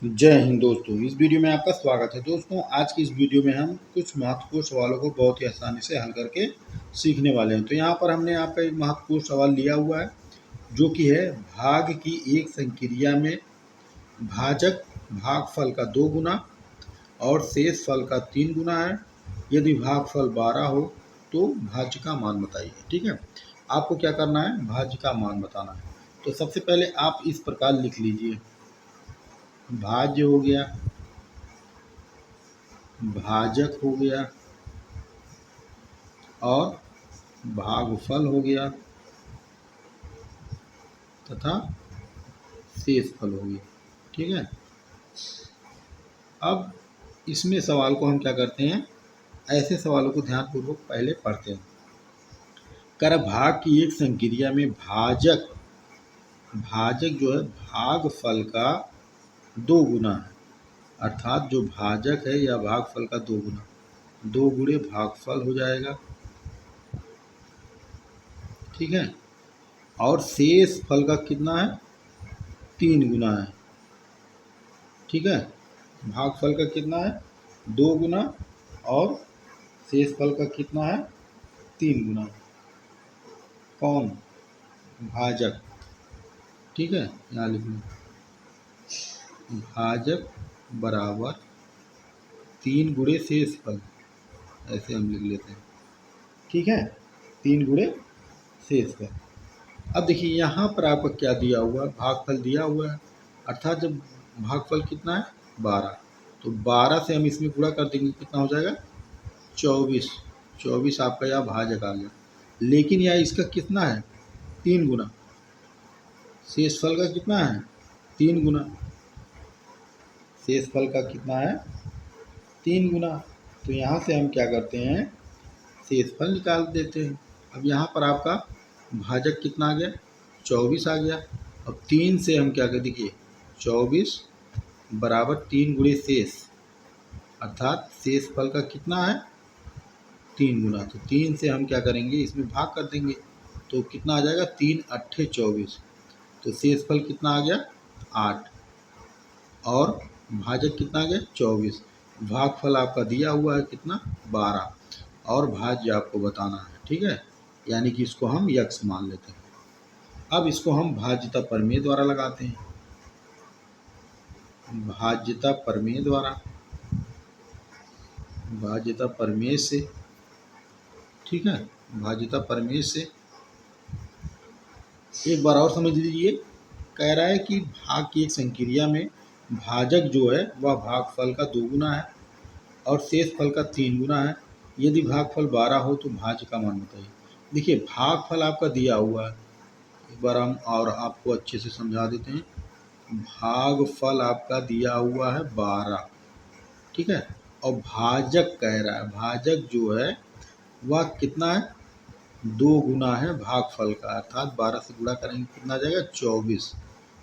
जय हिंद दोस्तों। इस वीडियो में आपका स्वागत है। दोस्तों, आज की इस वीडियो में हम कुछ महत्वपूर्ण सवालों को बहुत ही आसानी से हल करके सीखने वाले हैं। तो यहाँ पर हमने आपका एक महत्वपूर्ण सवाल लिया हुआ है, जो कि है भाग की एक संक्रिया में भाजक भागफल का 2 गुना और शेष फल का 3 गुना है। यदि भागफल 12 हो तो भाज्य का मान बताइए। ठीक है, आपको क्या करना है, भाज्य का मान बताना है। तो सबसे पहले आप इस प्रकार लिख लीजिए, भाज्य हो गया, भाजक हो गया और भागफल हो गया तथा शेषफल हो गया। ठीक है, अब इसमें सवाल को हम क्या करते हैं, ऐसे सवालों को ध्यानपूर्वक पहले पढ़ते हैं। कर भाग की एक संक्रिया में भाजक भाजक जो है भागफल का 2 गुना है, अर्थात जो भाजक है या भागफल का 2 गुना, 2 गुणे भागफल हो जाएगा। ठीक है, और शेष फल का कितना है, 3 गुना है। ठीक है, भागफल का कितना है, 2 गुना और शेष फल का कितना है, 3 गुना। कौन, भाजक। ठीक है, यहाँ लिख लो, भाजक बराबर 3 गुणे शेष फल, ऐसे हम लिख लेते हैं। ठीक है, 3 गुणे शेष फल। अब देखिए यहाँ पर आपका क्या दिया हुआ है, भागफल दिया हुआ है, अर्थात जब भागफल कितना है 12, तो 12 से हम इसमें गुणा कर देंगे, कितना हो जाएगा 24। 24 आपका यहाँ भाजक आ गया, लेकिन यहाँ इसका कितना है 3 गुना, शेषफल का कितना है 3 गुना, शेषफल का कितना है 3 गुना। तो यहाँ से हम क्या करते हैं, शेषफल निकाल देते हैं। अब यहाँ पर आपका भाजक कितना आ गया, 24 आ गया। अब 3 से हम क्या कर, देखिए 24 बराबर 3 गुणे शेष, अर्थात शेषफल का कितना है 3 गुना। तो 3 से हम क्या करेंगे, इसमें भाग कर देंगे, तो कितना आ जाएगा 3 अट्ठे 24। तो शेषफल कितना आ गया 8 और भाजक कितना आ गया 24। भागफल आपका दिया हुआ है कितना 12 और भाज्य आपको बताना है। ठीक है, यानी कि इसको हम यक्ष मान लेते हैं। अब इसको हम भाज्यता प्रमेय द्वारा लगाते हैं, भाज्यता प्रमेय द्वारा, भाज्यता प्रमेय से। ठीक है, भाज्यता प्रमेय से एक बार और समझ लीजिए, कह रहा है कि भाग की एक संक्रिया में भाजक जो है वह भागफल का 2 गुना है और शेष फल का 3 गुना है। यदि भागफल 12 हो तो भाज्य का मान बताइए। देखिए भागफल आपका दिया हुआ है, एक बार हम और आपको अच्छे से समझा देते हैं। भागफल आपका दिया हुआ है 12, ठीक है, और भाजक कह रहा है, भाजक जो है वह कितना है 2 गुना है भागफल का, अर्थात 12 से गुणा करेंगे कितना आ जाएगा 24।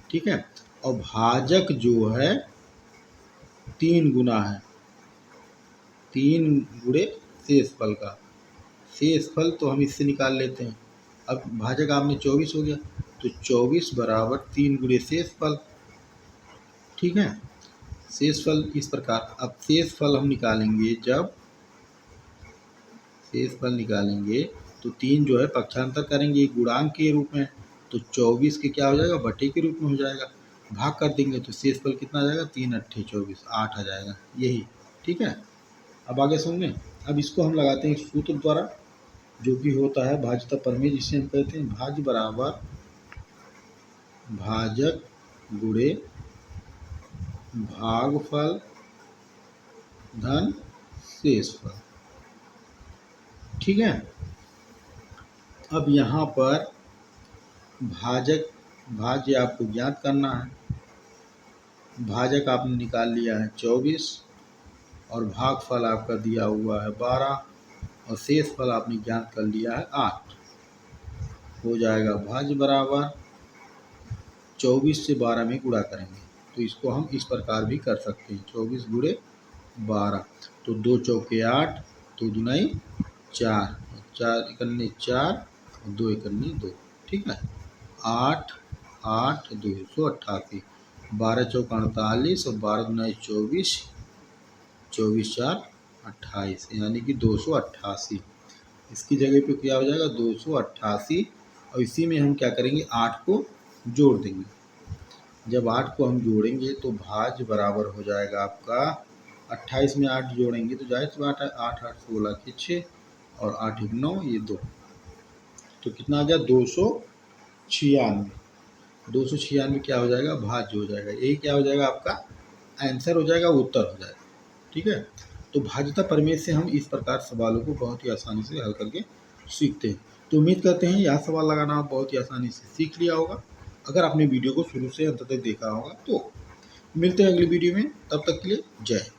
ठीक है, और भाजक जो है 3 गुना है, 3 गुणे शेषफल का। शेषफल तो हम इससे निकाल लेते हैं। अब भाजक आपने 24 हो गया, तो 24 बराबर 3 गुणे शेषफल। ठीक है, शेषफल इस प्रकार। अब शेषफल हम निकालेंगे, जब शेषफल निकालेंगे तो 3 जो है पक्षांतर करेंगे गुणांक के रूप में, तो 24 के क्या हो जाएगा बटे के रूप में हो जाएगा। भाग कर देंगे तो शेषफल कितना आ जाएगा 3 अट्ठे 24, 8 आ जाएगा, यही। ठीक है, अब आगे सुनिए। अब इसको हम लगाते हैं सूत्र द्वारा, जो कि होता है भाज्यता प्रमेय, जिसे हम कहते हैं भाज्य बराबर भाजक गुणे भागफल धन शेषफल। ठीक है, अब यहाँ पर भाजक भाज्य आपको ज्ञात करना है। भाजक आपने निकाल लिया है 24 और भागफल आपका दिया हुआ है 12 और शेषफल आपने ज्ञात कर लिया है 8। हो जाएगा भाज्य बराबर 24 से 12 में गुणा करेंगे, तो इसको हम इस प्रकार भी कर सकते हैं, 24 गुणे 12, तो 2 चौके 8, 2 दुनाई 4, 4 इकन्नी 4 और 2 इकन्नी 2। ठीक है, 8 8 288, 12 चौक 48 और 12 दूना 24, 24 4 28, यानी कि 288। इसकी जगह पे क्या हो जाएगा 288, और इसी में हम क्या करेंगे 8 को जोड़ देंगे। जब 8 को हम जोड़ेंगे तो भाज्य बराबर हो जाएगा आपका 28 में 8 जोड़ेंगे तो जाहिर सी बात है 8 8 16 के 6 और 8 1 9 ये 2, तो कितना आ गया 296। 296 क्या हो जाएगा भाज्य हो जाएगा, यही क्या हो जाएगा आपका आंसर हो जाएगा, उत्तर हो जाएगा। ठीक है, तो भाज्यता प्रमेय से हम इस प्रकार सवालों को बहुत ही आसानी से हल करके सीखते हैं। तो उम्मीद करते हैं यह सवाल लगाना आप बहुत ही आसानी से सीख लिया होगा। अगर आपने वीडियो को शुरू से अंत तक देखा होगा तो मिलते हैं अगली वीडियो में, तब तक के लिए जय हिंद।